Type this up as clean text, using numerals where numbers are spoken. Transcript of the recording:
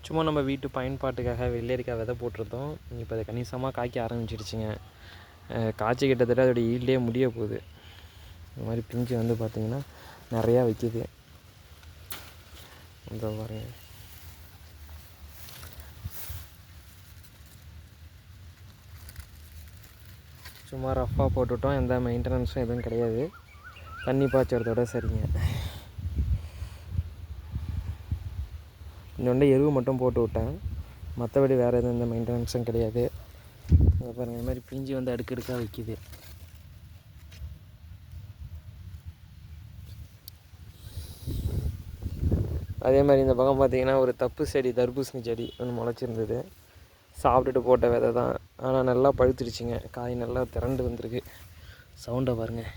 சும்மா நம்ம வீட்டு பயன்பாட்டுக்காக வெள்ளரிக்காய் விதை போட்டிருந்தோம். இப்போ அது கணிசமாக காய்க்க ஆரம்பிச்சிடுச்சுங்க. காய்ச்சி கிட்டத்தட்ட அதோடய ஈல்டே முடிய போகுது. இந்த மாதிரி பிஞ்சு வந்து பார்த்திங்கன்னா நிறையா வைக்கிது. இந்த பாருங்க, சும்மா ரஃப்பாக போட்டுவிட்டோம். எந்த மெயின்டெனன்ஸும் எதுவும் கிடையாது. தண்ணி பாய்ச்சறதோட சரிங்க. கொஞ்சோண்டு எருவு மட்டும் போட்டு விட்டேன். மற்றபடி வேறு எதுவும் எந்த மெயின்டெனன்ஸும் கிடையாது. பாருங்கள், இந்த மாதிரி பிஞ்சு வந்து அடுக்கடுக்காக வைக்கிது. அதே மாதிரி இந்த பக்கம் பார்த்திங்கன்னா ஒரு தப்பு செடி, தர்பூசணி செடி ஒன்று முளைச்சிருந்தது. சாப்பிட்டுட்டு போட்ட விதை தான். ஆனால் நல்லா பழுத்துருச்சுங்க. காய் நல்லா திரண்டு வந்திருக்கு. சவுண்டை பாருங்கள்.